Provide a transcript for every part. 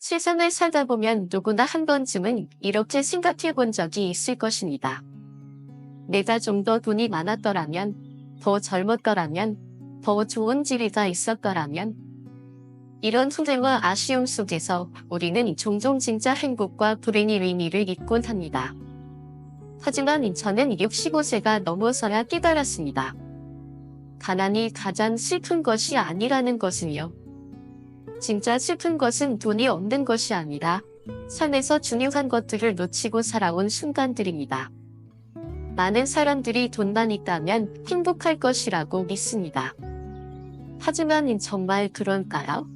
세상을 살다 보면 누구나 한 번쯤은 이렇게 생각해 본 적이 있을 것입니다. 내가 좀 더 돈이 많았더라면, 더 젊었더라면, 더 좋은 집이가 있었더라면. 이런 후회와 아쉬움 속에서 우리는 종종 진짜 행복과 불행의 의미를 잊곤 합니다. 하지만 저는 65세가 넘어서야 깨달았습니다. 가난이 가장 슬픈 것이 아니라는 것을요. 진짜 슬픈 것은 돈이 없는 것이 아니라 삶에서 중요한 것들을 놓치고 살아온 순간들입니다. 많은 사람들이 돈만 있다면 행복할 것이라고 믿습니다. 하지만 정말 그럴까요?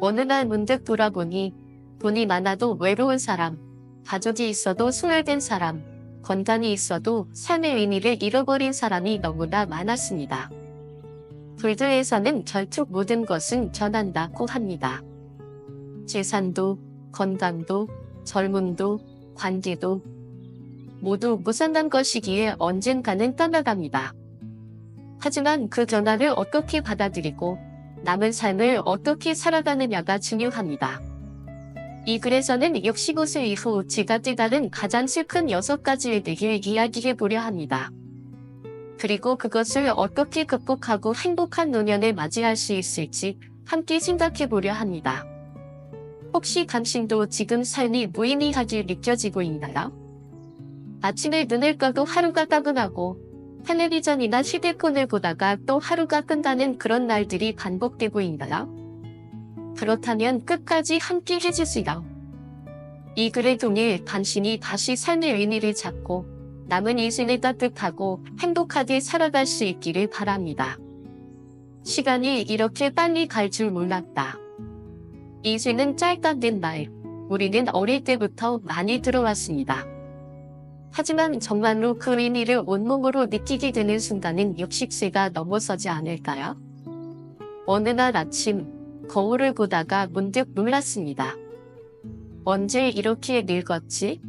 어느 날 문득 돌아보니 돈이 많아도 외로운 사람, 가족이 있어도 소외된 사람, 건강이 있어도 삶의 의미를 잃어버린 사람이 너무나 많았습니다. 불교에서는 결국 모든 것은 변한다고 합니다. 재산도, 건강도, 젊음도, 관계도 모두 무상한 것이기에 언젠가는 떠나갑니다. 하지만 그 변화를 어떻게 받아들이고 남은 삶을 어떻게 살아가느냐가 중요합니다. 이 글에서는 65세 이후 제가 깨달은 가장 슬픈 6가지에 대해 이야기해 보려 합니다. 그리고 그것을 어떻게 극복하고 행복한 노년을 맞이할 수 있을지 함께 생각해 보려 합니다. 혹시 당신도 지금 삶이 무의미하게 느껴지고 있나요? 아침에 눈을 떠도 하루가 따분하고 텔레비전이나 휴대폰을 보다가 또 하루가 끝나는 그런 날들이 반복되고 있나요? 그렇다면 끝까지 함께 해주세요. 이 글을 통해 당신이 다시 삶의 의미를 찾고 남은 인생을 따뜻하고 행복하게 살아갈 수 있기를 바랍니다. 시간이 이렇게 빨리 갈 줄 몰랐다. 인생은 짧다는 말, 우리는 어릴 때부터 많이 들어왔습니다. 하지만 정말로 그 의미를 온몸으로 느끼게 되는 순간은 60세가 넘어서지 않을까요? 어느 날 아침 거울을 보다가 문득 놀랐습니다. 언제 이렇게 늙었지?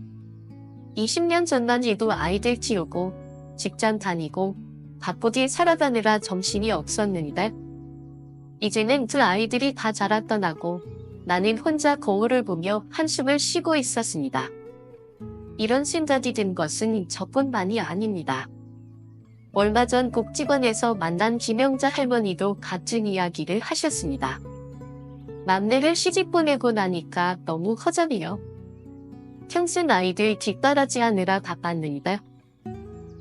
20년 전만 해도 아이들 키우고 직장 다니고 바쁘게 살아가느라 정신이 없었는데 이제는 그 아이들이 다 자라 떠나고 나는 혼자 거울을 보며 한숨을 쉬고 있었습니다. 이런 생각이 든 것은 저뿐만이 아닙니다. 얼마 전 복지관에서 만난 김영자 할머니도 같은 이야기를 하셨습니다. 막내를 시집 보내고 나니까 너무 허전해요. 평생 아이들 뒷바라지하느라 바빴는데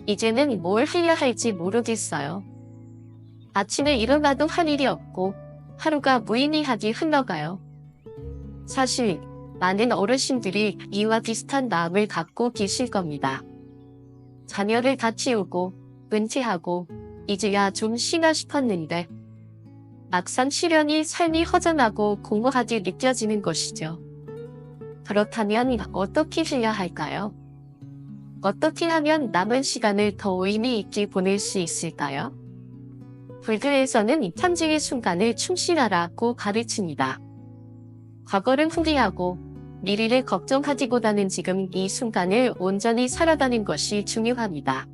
이제는 뭘 해야 할지 모르겠어요. 아침에 일어나도 할 일이 없고 하루가 무의미하게 흘러가요. 사실 많은 어르신들이 이와 비슷한 마음을 갖고 계실 겁니다. 자녀를 다 키우고 은퇴하고 이제야 좀 쉬나 싶었는데 막상 쉬려니 삶이 허전하고 공허하게 느껴지는 것이죠. 그렇다면 어떻게 해야 할까요? 어떻게 하면 남은 시간을 더 의미 있게 보낼 수 있을까요? 불교에서는 현재의 순간을 충실하라고 가르칩니다. 과거를 후회하고 미래를 걱정하기보다는 지금 이 순간을 온전히 살아가는 것이 중요합니다.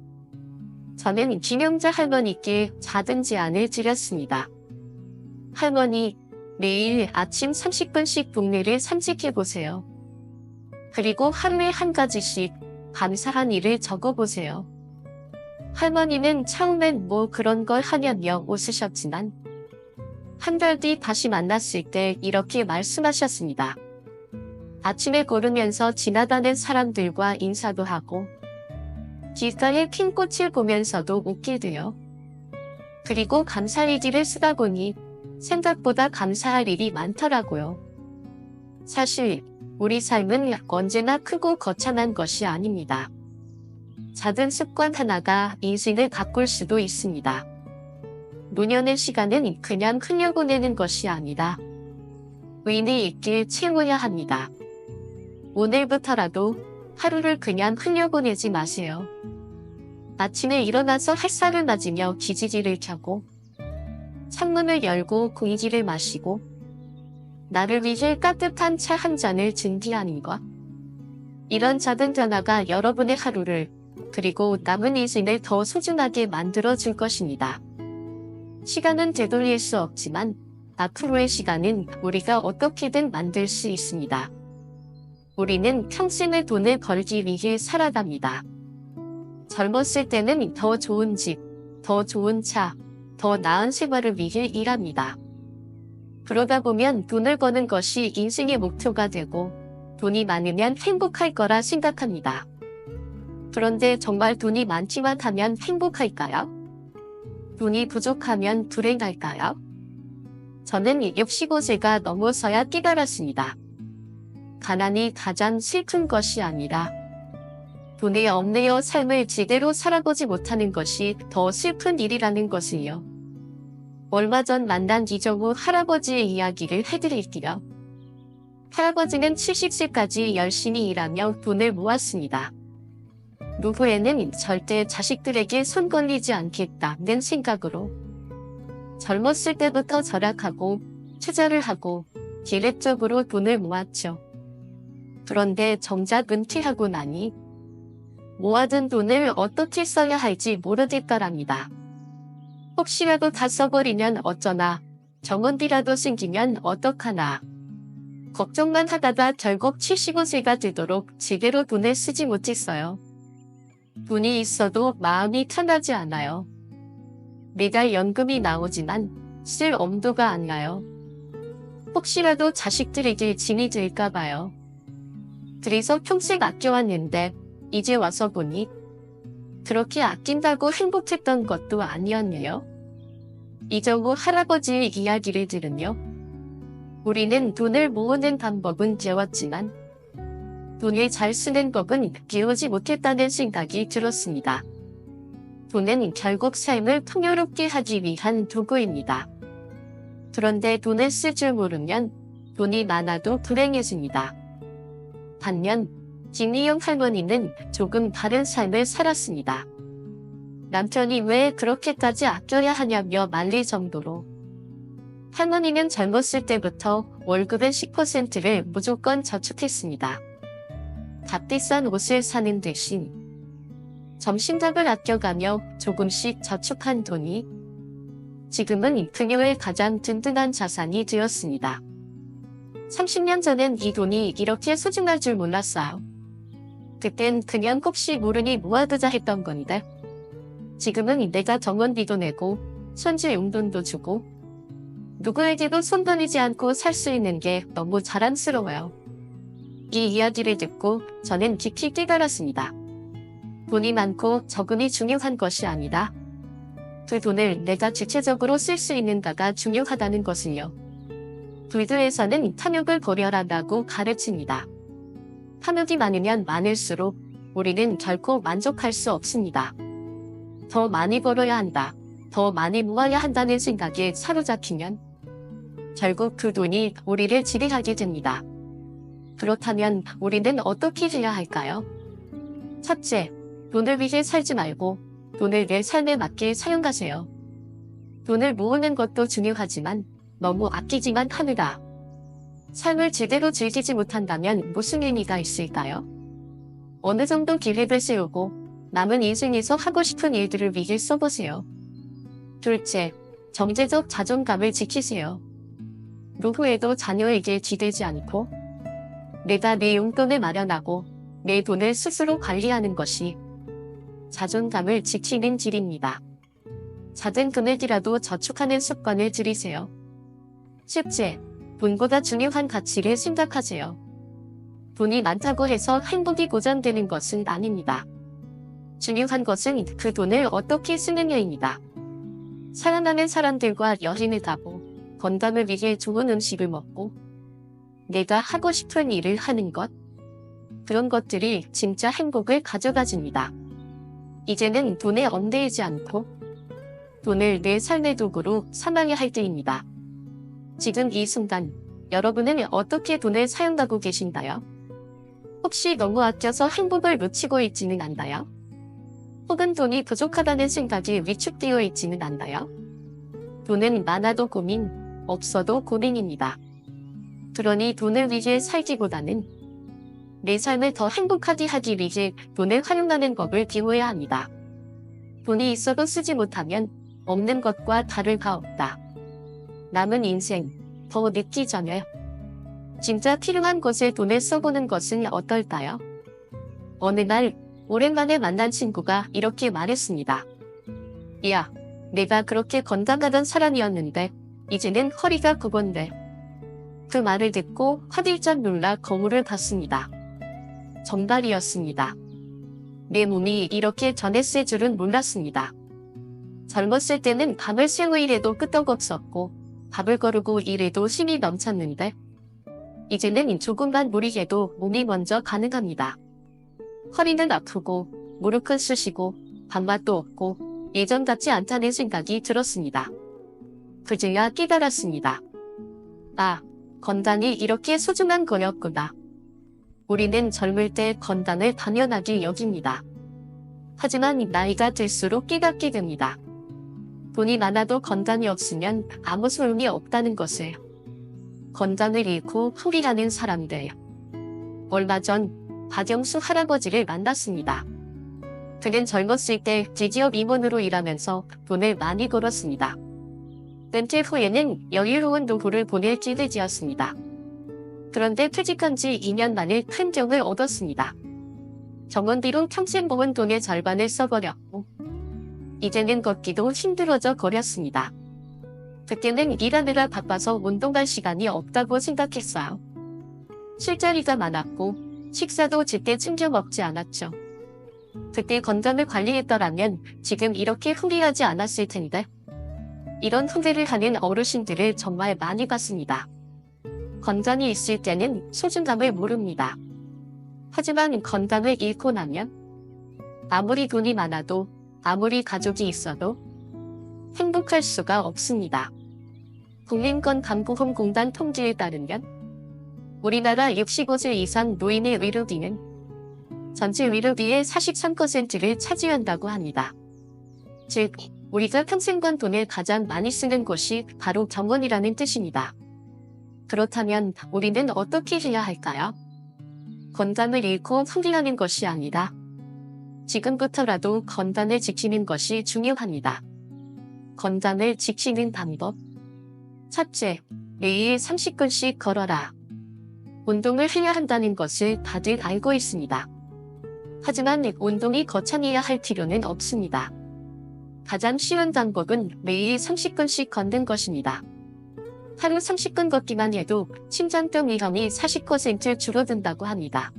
저는 김영자 할머니께 작은 제안을 드렸습니다. 할머니, 매일 아침 30분씩 동네를 산책해보세요. 그리고 하루에 한 가지씩 감사한 일을 적어보세요. 할머니는 처음엔 뭐 그런 걸 하냐며 웃으셨지만 한 달 뒤 다시 만났을 때 이렇게 말씀하셨습니다. 아침에 걸으면서 지나가는 사람들과 인사도 하고 길가에 핀 꽃을 보면서도 웃게 돼요. 그리고 감사일기를 쓰다 보니 생각보다 감사할 일이 많더라고요. 사실 우리 삶은 언제나 크고 거창한 것이 아닙니다. 작은 습관 하나가 인생을 바꿀 수도 있습니다. 노년의 시간은 그냥 흘려보내는 것이 아니라 의미 있게 채워야 합니다. 오늘부터라도 하루를 그냥 흘려보내지 마세요. 아침에 일어나서 햇살을 맞으며 기지개를 켜고 창문을 열고 공기를 마시고 나를 위해 따뜻한 차 한 잔을 준비하는 것. 이런 작은 변화가 여러분의 하루를 그리고 남은 인생을 더 소중하게 만들어 줄 것입니다. 시간은 되돌릴 수 없지만 앞으로의 시간은 우리가 어떻게든 만들 수 있습니다. 우리는 평생을 돈을 벌기 위해 살아갑니다. 젊었을 때는 더 좋은 집, 더 좋은 차, 더 나은 생활을 위해 일합니다. 그러다 보면 돈을 버는 것이 인생의 목표가 되고 돈이 많으면 행복할 거라 생각합니다. 그런데 정말 돈이 많지만 하면 행복할까요? 돈이 부족하면 불행할까요? 저는 65세가 넘어서야 깨달았습니다. 가난이 가장 슬픈 것이 아니라 돈이 없네요 삶을 제대로 살아보지 못하는 것이 더 슬픈 일이라는 것을요. 얼마 전 만난 이정우 할아버지의 이야기를 해드릴게요. 할아버지는 70세까지 열심히 일하며 돈을 모았습니다. 노후에는 절대 자식들에게 손 걸리지 않겠다는 생각으로 젊었을 때부터 절약하고 투자를 하고 계획적으로 돈을 모았죠. 그런데 정작 은퇴하고 나니 모아둔 돈을 어떻게 써야 할지 모르겠더랍니다. 혹시라도 다 써버리면 어쩌나, 정원비라도 생기면 어떡하나. 걱정만 하다가 결국 75세가 되도록 제대로 돈을 쓰지 못했어요. 돈이 있어도 마음이 편하지 않아요. 매달 연금이 나오지만 쓸 엄두가 안 나요. 혹시라도 자식들에게 짐이 될까봐요. 그래서 평생 아껴왔는데 이제 와서 보니 그렇게 아낀다고 행복했던 것도 아니었네요. 이정우 할아버지의 이야기를 들으며 우리는 돈을 모으는 방법은 배웠지만 돈을 잘 쓰는 법은 배우지 못했다는 생각이 들었습니다. 돈은 결국 삶을 풍요롭게 하기 위한 도구입니다. 그런데 돈을 쓸 줄 모르면 돈이 많아도 불행해집니다. 반면 김미영 할머니는 조금 다른 삶을 살았습니다. 남편이 왜 그렇게까지 아껴야 하냐며 말릴 정도로 할머니는 젊었을 때부터 월급의 10%를 무조건 저축했습니다. 값비싼 옷을 사는 대신 점심값을 아껴가며 조금씩 저축한 돈이 지금은 그녀의 가장 든든한 자산이 되었습니다. 30년 전엔 이 돈이 이렇게 소중할 줄 몰랐어요. 그땐 그냥 혹시 모르니 모아두자 했던 건데 지금은 내가 정원비도 내고 손주 용돈도 주고 누구에게도 손 벌리지 않고 살 수 있는 게 너무 자랑스러워요. 이 이야기를 듣고 저는 깊이 깨달았습니다. 돈이 많고 적음이 중요한 것이 아니라 그 돈을 내가 주체적으로 쓸 수 있는가가 중요하다는 것을요. 불교에서는 탐욕을 버려라라고 가르칩니다. 탐욕이 많으면 많을수록 우리는 결코 만족할 수 없습니다. 더 많이 벌어야 한다, 더 많이 모아야 한다는 생각에 사로잡히면 결국 그 돈이 우리를 지배하게 됩니다. 그렇다면 우리는 어떻게 해야 할까요? 첫째, 돈을 위해 살지 말고 돈을 내 삶에 맞게 사용하세요. 돈을 모으는 것도 중요하지만 너무 아끼지만 하느라 삶을 제대로 즐기지 못한다면 무슨 의미가 있을까요? 어느 정도 계획을 세우고 남은 인생에서 하고 싶은 일들을 위해 써보세요. 둘째, 경제적 자존감을 지키세요. 노후에도 자녀에게 기대지 않고 내가 내 용돈을 마련하고 내 돈을 스스로 관리하는 것이 자존감을 지키는 길입니다. 작은 금액이라도 저축하는 습관을 들이세요. 셋째, 돈보다 중요한 가치를 생각하세요. 돈이 많다고 해서 행복이 보장되는 것은 아닙니다. 중요한 것은 그 돈을 어떻게 쓰느냐입니다. 사랑하는 사람들과 여행을 가고 건강을 위해 좋은 음식을 먹고 내가 하고 싶은 일을 하는 것, 그런 것들이 진짜 행복을 가져다줍니다. 이제는 돈에 얽매이지 않고 돈을 내 삶의 도구로 삼아야 할 때입니다. 지금 이 순간 여러분은 어떻게 돈을 사용하고 계신가요? 혹시 너무 아껴서 행복을 놓치고 있지는 않나요? 혹은 돈이 부족하다는 생각이 위축되어 있지는 않나요? 돈은 많아도 고민, 없어도 고민입니다. 그러니 돈을 위해 살기보다는 내 삶을 더 행복하게 하기 위해 돈을 활용하는 법을 배워야 합니다. 돈이 있어도 쓰지 못하면 없는 것과 다를 바 없다. 남은 인생 더 늦기 전에 진짜 필요한 곳에 돈을 써보는 것은 어떨까요? 어느 날 오랜만에 만난 친구가 이렇게 말했습니다. 야, 내가 그렇게 건강하던 사람이었는데 이제는 허리가 굽었네. 그 말을 듣고 화들짝 놀라 거울을 봤습니다. 정말이었습니다. 내 몸이 이렇게 전했을 줄은 몰랐습니다. 젊었을 때는 밤을 새고 일해도 끄떡없었고 밥을 거르고 일해도 힘이 넘쳤는데 이제는 조금만 무리해도 몸이 먼저 가능합니다. 허리는 아프고 무릎은 쑤시고 밥맛도 없고 예전 같지 않다는 생각이 들었습니다. 그제야 깨달았습니다. 아, 건강이 이렇게 소중한 거였구나. 우리는 젊을 때 건강을 당연하게 여깁니다. 하지만 나이가 들수록 깨닫게 됩니다. 돈이 많아도 건강이 없으면 아무 소용이 없다는 것을. 건강을 잃고 포기하는 사람들. 얼마 전 박영수 할아버지를 만났습니다. 그는 젊었을 때 대기업 임원으로 일하면서 돈을 많이 벌었습니다. 은퇴 후에는 여유로운 노후를 보낼 길을 지었습니다. 그런데 퇴직한 지 2년 만에 큰 병을 얻었습니다. 정원 뒤로 평생 모은 돈의 절반을 써버렸고 이제는 걷기도 힘들어져 버렸습니다. 그때는 일하느라 바빠서 운동할 시간이 없다고 생각했어요. 술자리가 많았고 식사도 제때 챙겨 먹지 않았죠. 그때 건강을 관리했더라면 지금 이렇게 후리하지 않았을 텐데. 이런 후회를 하는 어르신들을 정말 많이 봤습니다. 건강이 있을 때는 소중함을 모릅니다. 하지만 건강을 잃고 나면 아무리 돈이 많아도 아무리 가족이 있어도 행복할 수가 없습니다. 국민건강보험공단 통계에 따르면 우리나라 65세 이상 노인의 의료비는 전체 의료비의 43%를 차지한다고 합니다. 즉, 우리가 평생간 돈을 가장 많이 쓰는 곳이 바로 병원이라는 뜻입니다. 그렇다면 우리는 어떻게 해야 할까요? 건강을 잃고 포기하는 것이 아니라 지금부터라도 건강을 지키는 것이 중요합니다. 건강을 지키는 방법. 첫째, 매일 30분씩 걸어라. 운동을 해야 한다는 것을 다들 알고 있습니다. 하지만 운동이 거창해야 할 필요는 없습니다. 가장 쉬운 방법은 매일 30분씩 걷는 것입니다. 하루 30분 걷기만 해도 심장병 위험이 40% 줄어든다고 합니다.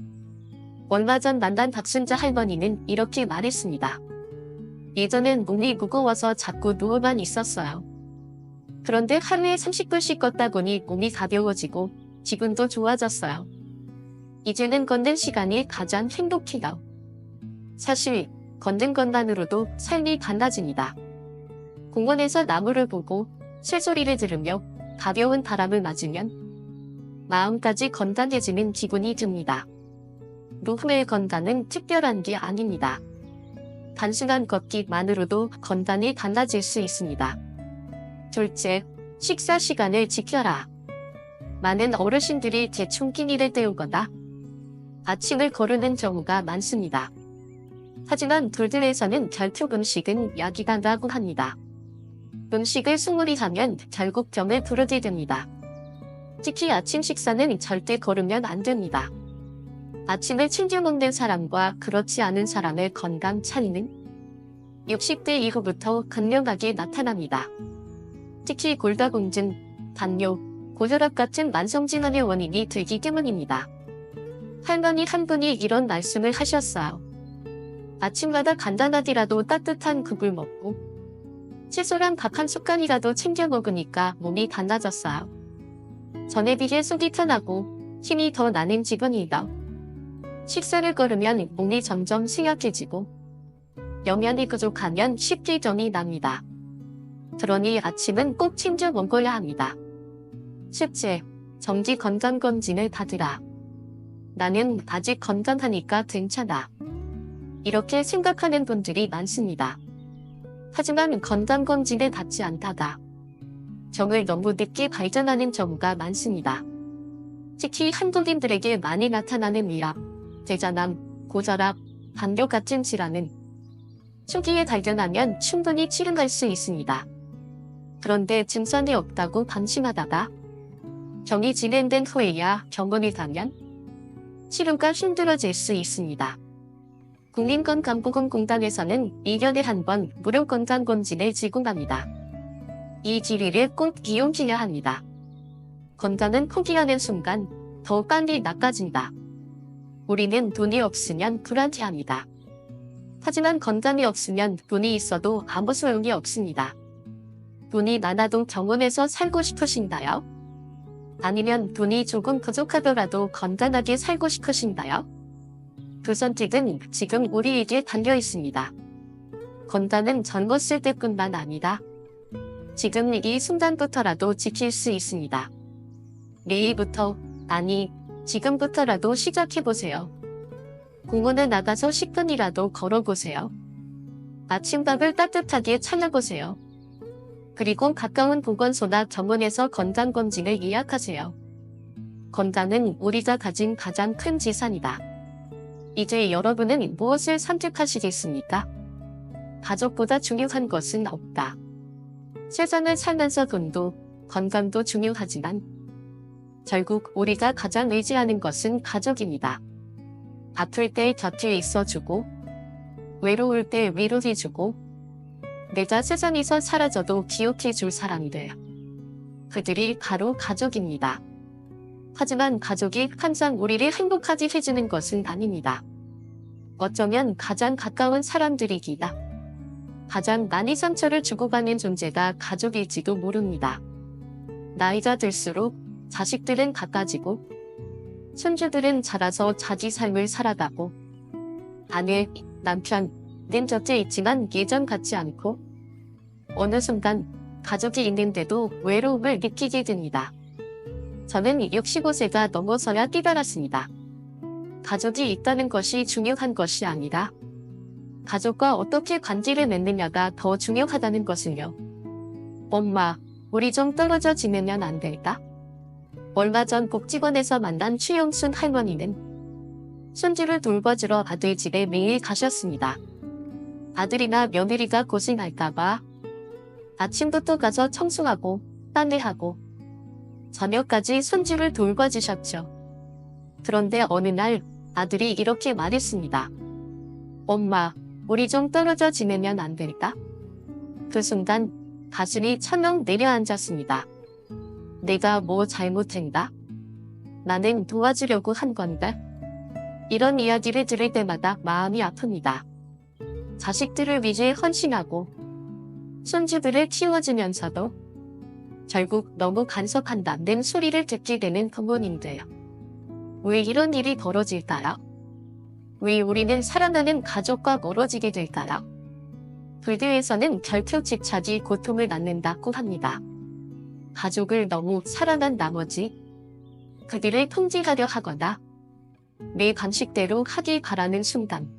얼마 전 만난 박순자 할머니는 이렇게 말했습니다. 예전엔 몸이 무거워서 자꾸 누워만 있었어요. 그런데 하루에 30분씩 걷다 보니 몸이 가벼워지고 기분도 좋아졌어요. 이제는 걷는 시간이 가장 행복해요. 사실 걷는 것만으로도 삶이 달라집니다. 공원에서 나무를 보고 새소리를 들으며 가벼운 바람을 맞으면 마음까지 건강해지는 기분이 듭니다. 노후의 건강은 특별한 게 아닙니다. 단순한 걷기만으로도 건강이 달라질 수 있습니다. 둘째, 식사 시간을 지켜라. 많은 어르신들이 대충 끼니를 때우거나 아침을 거르는 경우가 많습니다. 하지만 돌들에서는 결핍 음식은 약이라고 합니다. 음식을 소홀히 하면 결국 병을 부르게 됩니다. 특히 아침 식사는 절대 거르면 안 됩니다. 아침을 챙겨 먹는 사람과 그렇지 않은 사람의 건강 차이는 60대 이후부터 극명하게 나타납니다. 특히 골다공증, 당뇨, 고혈압 같은 만성질환의 원인이 되기 때문입니다. 할머니 한 분이 이런 말씀을 하셨어요. 아침마다 간단하더라도 따뜻한 국을 먹고 채소랑 밥 한 숟갈이라도 챙겨 먹으니까 몸이 달라졌어요. 전에 비해 속이 편하고 힘이 더 나는 기분이다. 식사를 거르면 몸이 점점 쇠약해지고 영양이 부족하면 쉽게 병이 납니다. 그러니 아침은 꼭 챙겨 먹어야 합니다. 셋째, 정기 건강검진을 받으라. 나는 아직 건강하니까 괜찮아. 이렇게 생각하는 분들이 많습니다. 하지만 건강검진을 받지 않다가 병을 너무 늦게 발견하는 경우가 많습니다. 특히 한국인들에게 많이 나타나는 위암, 대장암, 고혈압, 당뇨 같은 질환은 초기에 발견하면 충분히 치료할 수 있습니다. 그런데 증상이 없다고 방심하다가 병이 진행된 후에야 병원에 가면 치료가 힘들어질 수 있습니다. 국민건강보건공단에서는 2년에 한 번 무료 건강검진을 제공합니다. 이 기회를 꼭 이용해야 합니다. 건강은 포기하는 순간 더 빨리 나빠진다. 우리는 돈이 없으면 불안해합니다. 하지만 건강이 없으면 돈이 있어도 아무 소용이 없습니다. 돈이 많아도 병원에서 살고 싶으신가요? 아니면 돈이 조금 부족하더라도 건강하게 살고 싶으신가요? 그 선택은 지금 우리에게 달려 있습니다. 건강은 젊었을 때뿐만 아니라 지금 이 순간부터라도 지킬 수 있습니다. 내일부터, 아니, 지금부터라도 시작해보세요. 공원에 나가서 10분이라도 걸어보세요. 아침밥을 따뜻하게 차려보세요. 그리고 가까운 보건소나 병원에서 건강검진을 예약하세요. 건강은 우리가 가진 가장 큰 재산이다. 이제 여러분은 무엇을 선택하시겠습니까? 가족보다 중요한 것은 없다. 세상을 살면서 돈도 건강도 중요하지만 결국 우리가 가장 의지하는 것은 가족입니다. 아플 때 곁에 있어주고 외로울 때 위로해주고 내가 세상에서 사라져도 기억해줄 사람들. 그들이 바로 가족입니다. 하지만 가족이 항상 우리를 행복하게 해주는 것은 아닙니다. 어쩌면 가장 가까운 사람들이기다. 가장 많이 상처를 주고받는 존재가 가족일지도 모릅니다. 나이가 들수록 자식들은 가까지고 손주들은 자라서 자기 삶을 살아가고 아내, 남편은 곁에 있지만 예전 같지 않고 어느 순간 가족이 있는데도 외로움을 느끼게 됩니다. 저는 65세가 넘어서야 깨달았습니다. 가족이 있다는 것이 중요한 것이 아니라 가족과 어떻게 관계를 맺느냐가 더 중요하다는 것을요. 엄마, 우리 좀 떨어져 지내면 안 될까? 얼마 전 복지관에서 만난 최영순 할머니는 손주를 돌봐주러 아들 집에 매일 가셨습니다. 아들이나 며느리가 고생할까봐 아침부터 가서 청소하고 빨래하고 저녁까지 손주를 돌봐주셨죠. 그런데 어느 날 아들이 이렇게 말했습니다. 엄마, 우리 좀 떨어져 지내면 안 될까? 그 순간 가슴이 철렁 내려앉았습니다. 내가 뭐 잘못했나? 나는 도와주려고 한 건데. 이런 이야기를 들을 때마다 마음이 아픕니다. 자식들을 위해 헌신하고 손주들을 키워주면서도 결국 너무 간섭한다는 소리를 듣게 되는 부모님들. 왜 이런 일이 벌어질까요? 왜 우리는 사랑하는 가족과 멀어지게 될까요? 불교에서는 결핍 집착이 고통을 낳는다고 합니다. 가족을 너무 사랑한 나머지 그들을 통제하려 하거나 내 방식대로 하길 바라는 순간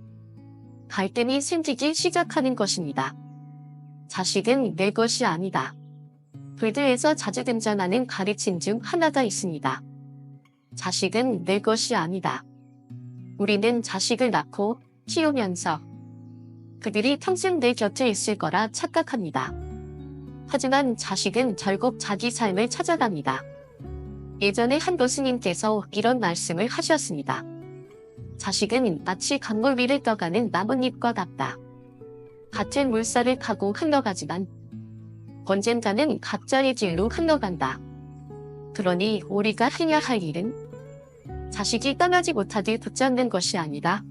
갈등이 생기기 시작하는 것입니다. 자식은 내 것이 아니다. 불교에서 자주 등장하는 가르침 중 하나가 있습니다. 자식은 내 것이 아니다. 우리는 자식을 낳고 키우면서 그들이 평생 내 곁에 있을 거라 착각합니다. 하지만 자식은 결국 자기 삶을 찾아갑니다. 예전에 한 교수님께서 이런 말씀을 하셨습니다. 자식은 마치 강물 위를 떠가는 나뭇잎과 같다. 같은 물살을 타고 흘러가지만 언젠가는 각자의 길로 흘러간다. 그러니 우리가 해야 할 일은 자식이 떠나지 못하게 붙잡는 것이 아니라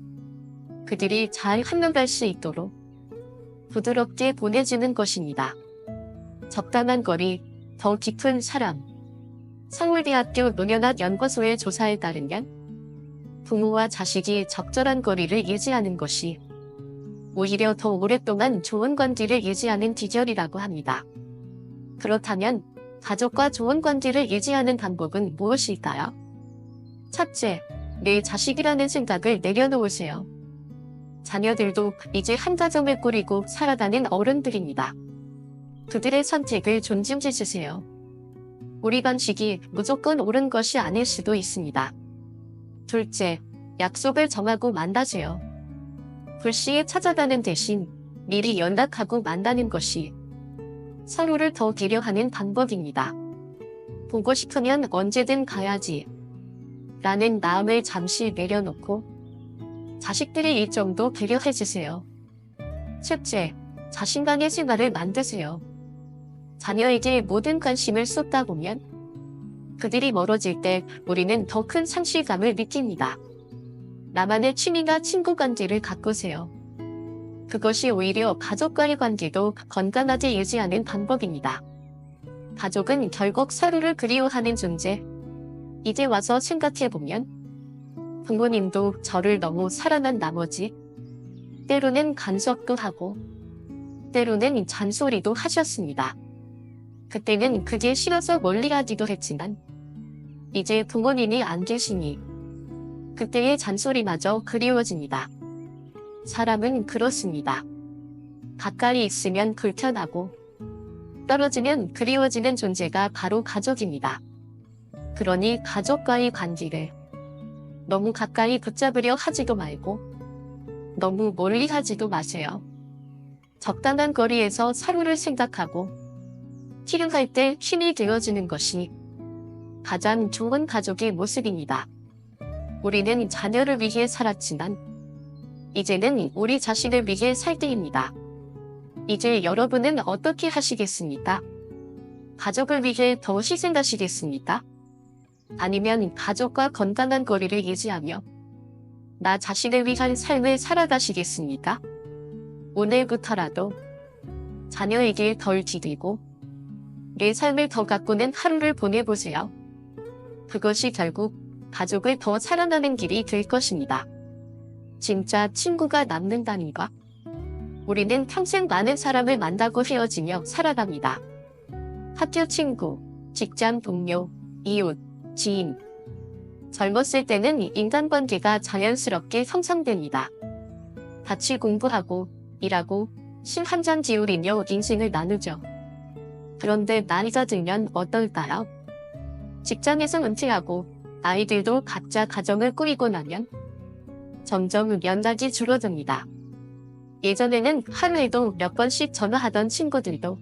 그들이 잘 흘러갈 수 있도록 부드럽게 보내주는 것입니다. 적당한 거리, 더 깊은 사랑. 서울대학교 노년학 연구소의 조사에 따르면 부모와 자식이 적절한 거리를 유지하는 것이 오히려 더 오랫동안 좋은 관계를 유지하는 비결이라고 합니다. 그렇다면 가족과 좋은 관계를 유지하는 방법은 무엇일까요? 첫째, 내 자식이라는 생각을 내려놓으세요. 자녀들도 이제 한 가정을 꾸리고 살아가는 어른들입니다. 그들의 선택을 존중해 주세요. 우리 방식이 무조건 옳은 것이 아닐 수도 있습니다. 둘째, 약속을 정하고 만나세요. 불시에 찾아가는 대신 미리 연락하고 만나는 것이 서로를 더 배려하는 방법입니다. 보고 싶으면 언제든 가야지 라는 마음을 잠시 내려놓고 자식들의 일정도 배려해주세요. 첫째, 자신만의 생활을 만드세요. 자녀에게 모든 관심을 쏟다 보면 그들이 멀어질 때 우리는 더 큰 상실감을 느낍니다. 나만의 취미나 친구 관계를 가꾸세요. 그것이 오히려 가족과의 관계도 건강하게 유지하는 방법입니다. 가족은 결국 서로를 그리워하는 존재. 이제 와서 생각해보면 부모님도 저를 너무 사랑한 나머지 때로는 간섭도 하고 때로는 잔소리도 하셨습니다. 그때는 그게 싫어서 멀리하기도 했지만 이제 부모님이 안 계시니 그때의 잔소리마저 그리워집니다. 사람은 그렇습니다. 가까이 있으면 불편하고 떨어지면 그리워지는 존재가 바로 가족입니다. 그러니 가족과의 관계를 너무 가까이 붙잡으려 하지도 말고 너무 멀리 하지도 마세요. 적당한 거리에서 서로를 생각하고 필요할 때 힘이 되어주는 것이 가장 좋은 가족의 모습입니다. 우리는 자녀를 위해 살았지만 이제는 우리 자신을 위해 살 때입니다. 이제 여러분은 어떻게 하시겠습니까? 가족을 위해 더 희생하시겠습니까? 아니면 가족과 건강한 거리를 유지하며 나 자신을 위한 삶을 살아가시겠습니까? 오늘부터라도 자녀에게 덜 기대고 내 삶을 더 가꾸는 하루를 보내보세요. 그것이 결국 가족을 더 사랑하는 길이 될 것입니다. 진짜 친구가 남는다는 것. 우리는 평생 많은 사람을 만나고 헤어지며 살아갑니다. 학교 친구, 직장 동료, 이웃, 지인. 젊었을 때는 인간관계가 자연스럽게 형성됩니다. 같이 공부하고 일하고 술 한 잔 지우리며 인생을 나누죠. 그런데 나이가 들면 어떨까요? 직장에서 은퇴하고 아이들도 각자 가정을 꾸리고 나면 점점 연락이 줄어듭니다. 예전에는 하루에도 몇 번씩 전화하던 친구들도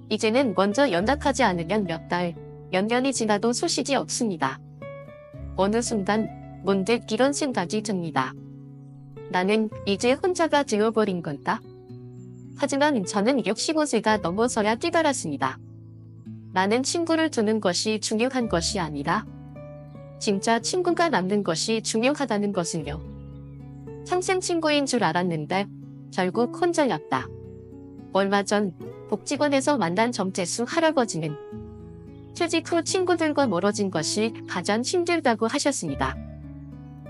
이제는 먼저 연락하지 않으면 몇 달, 몇 년이 지나도 소식이 없습니다. 어느 순간 문득 이런 생각이 듭니다. 나는 이제 혼자가 되어버린 건가? 하지만 저는 65세가 넘어서야 깨달았습니다. 나는 친구를 두는 것이 중요한 것이 아니라 진짜 친구가 남는 것이 중요하다는 것을요. 평생 친구인 줄 알았는데 결국 혼자였다. 얼마 전 복지관에서 만난 정태수 할아버지는 퇴직 후 친구들과 멀어진 것이 가장 힘들다고 하셨습니다.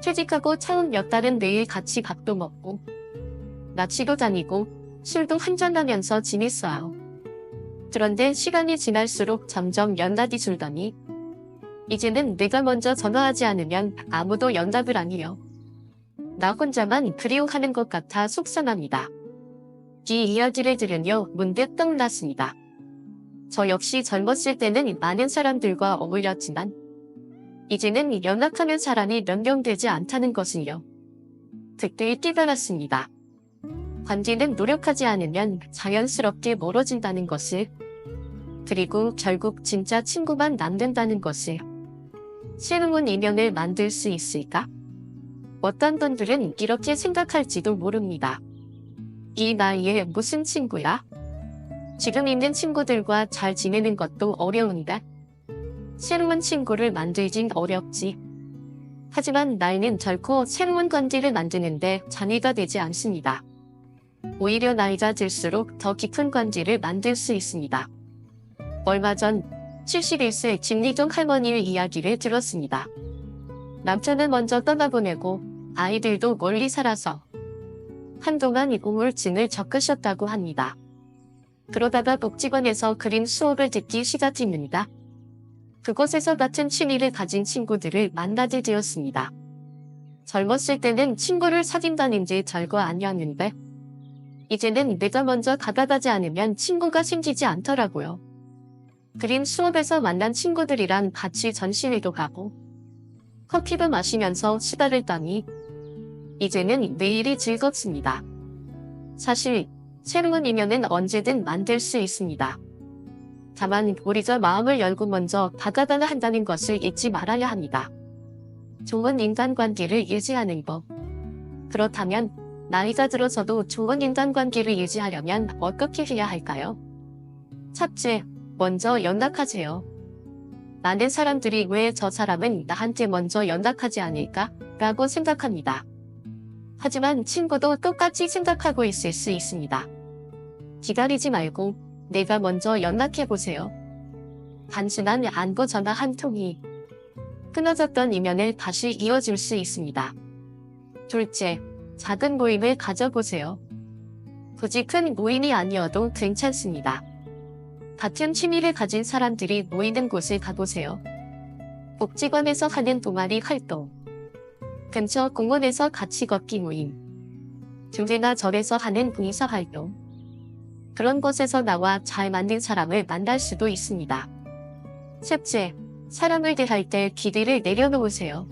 퇴직하고 처음 몇 달은 매일 같이 밥도 먹고 낚시도 다니고 술도 한잔하면서 지냈어요. 그런데 시간이 지날수록 점점 연락이 줄더니 이제는 내가 먼저 전화하지 않으면 아무도 연락을 안 해요. 나 혼자만 그리워하는 것 같아 속상합니다. 이 이야기를 들으며 문득 떠올랐습니다. 저 역시 젊었을 때는 많은 사람들과 어울렸지만 이제는 연락하는 사람이 몇 명 되지 않다는 것을요. 그때 깨달았습니다. 관계는 노력하지 않으면 자연스럽게 멀어진다는 것을, 그리고 결국 진짜 친구만 남는다는 것을. 새로운 인연을 만들 수 있을까? 어떤 분들은 이렇게 생각할지도 모릅니다. 이 나이에 무슨 친구야? 지금 있는 친구들과 잘 지내는 것도 어려운데 새로운 친구를 만들긴 어렵지. 하지만 나이는 결코 새로운 관계를 만드는데 장애가 되지 않습니다. 오히려 나이가 들수록 더 깊은 관계를 만들 수 있습니다. 얼마 전 71세 김리종 할머니의 이야기를 들었습니다. 남편은 먼저 떠나보내고 아이들도 멀리 살아서 한동안 우울증을 겪으셨다고 합니다. 그러다가 복지관에서 그림 수업을 듣기 시작했습니다. 그곳에서 같은 취미를 가진 친구들을 만나게 되었습니다. 젊었을 때는 친구를 사귄다는 게 별거 아니었는데 이제는 내가 먼저 다가가지 않으면 친구가 생기지 않더라고요. 그림 수업에서 만난 친구들이랑 같이 전시회도 가고 커피도 마시면서 수다를 떠니 이제는 매일이 즐겁습니다. 사실 새로운 인연은 언제든 만들 수 있습니다. 다만 우리가 마음을 열고 먼저 다가가야 한다는 것을 잊지 말아야 합니다. 좋은 인간관계를 유지하는 법. 그렇다면 나이가 들어서도 좋은 인간관계를 유지하려면 어떻게 해야 할까요? 첫째, 먼저 연락하세요. 많은 사람들이 왜 저 사람은 나한테 먼저 연락하지 않을까? 라고 생각합니다. 하지만 친구도 똑같이 생각하고 있을 수 있습니다. 기다리지 말고 내가 먼저 연락해보세요. 단순한 안부 전화 한 통이 끊어졌던 인연을 다시 이어줄 수 있습니다. 둘째, 작은 모임을 가져보세요. 굳이 큰 모임이 아니어도 괜찮습니다. 같은 취미를 가진 사람들이 모이는 곳을 가보세요. 복지관에서 하는 동아리 활동, 근처 공원에서 같이 걷기 모임, 교회나 절에서 하는 봉사활동, 그런 곳에서 나와 잘 맞는 사람을 만날 수도 있습니다. 셋째, 사람을 대할 때 기대를 내려놓으세요.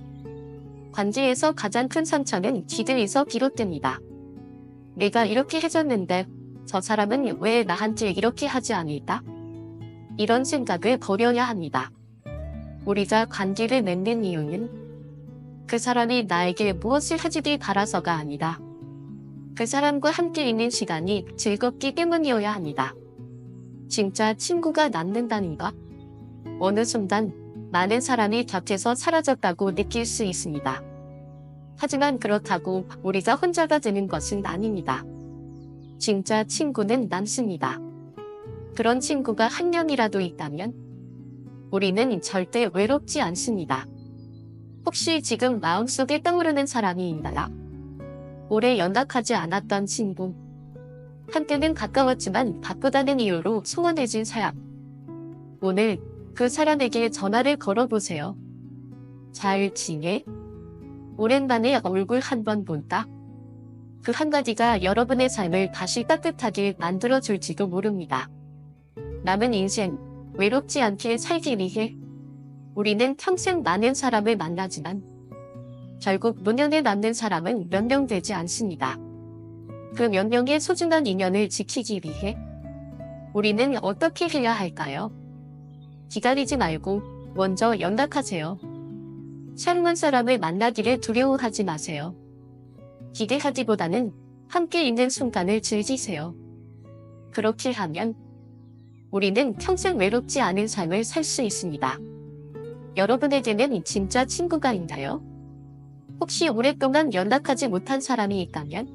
관계에서 가장 큰 상처는 기대에서 비롯됩니다. 내가 이렇게 해줬는데 저 사람은 왜 나한테 이렇게 하지 않을까? 이런 생각을 버려야 합니다. 우리가 관계를 맺는 이유는 그 사람이 나에게 무엇을 해주길 바라서가 아니라 그 사람과 함께 있는 시간이 즐겁기 때문이어야 합니다. 진짜 친구가 남는다는 것. 어느 순간 많은 사람이 곁에서 사라졌다고 느낄 수 있습니다. 하지만 그렇다고 우리가 혼자가 되는 것은 아닙니다. 진짜 친구는 남습니다. 그런 친구가 한 명이라도 있다면 우리는 절대 외롭지 않습니다. 혹시 지금 마음속에 떠오르는 사람이 있나요? 오래 연락하지 않았던 친구. 한때는 가까웠지만 바쁘다는 이유로 소원해진 사람. 오늘 그 사람에게 전화를 걸어보세요. 잘 지내? 오랜만에 얼굴 한번 본다. 그 한마디가 여러분의 삶을 다시 따뜻하게 만들어줄지도 모릅니다. 남은 인생 외롭지 않게 살기 위해 우리는 평생 많은 사람을 만나지만 결국 문연에 남는 사람은 몇 명 되지 않습니다. 그 몇 명의 소중한 인연을 지키기 위해 우리는 어떻게 해야 할까요? 기다리지 말고 먼저 연락하세요. 새로운 사람을 만나기를 두려워하지 마세요. 기대하기보다는 함께 있는 순간을 즐기세요. 그렇게 하면 우리는 평생 외롭지 않은 삶을 살 수 있습니다. 여러분에게는 진짜 친구가 있나요? 혹시 오랫동안 연락하지 못한 사람이 있다면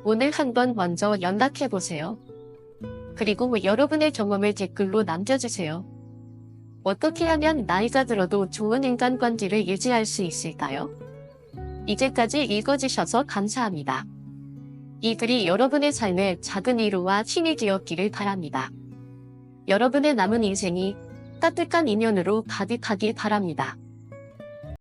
오늘 한번 먼저 연락해보세요. 그리고 여러분의 경험을 댓글로 남겨주세요. 어떻게 하면 나이가 들어도 좋은 인간관계를 유지할 수 있을까요? 이제까지 읽어주셔서 감사합니다. 이 글이 여러분의 삶에 작은 위로와 힘이 되었기를 바랍니다. 여러분의 남은 인생이 따뜻한 인연으로 가득하길 바랍니다.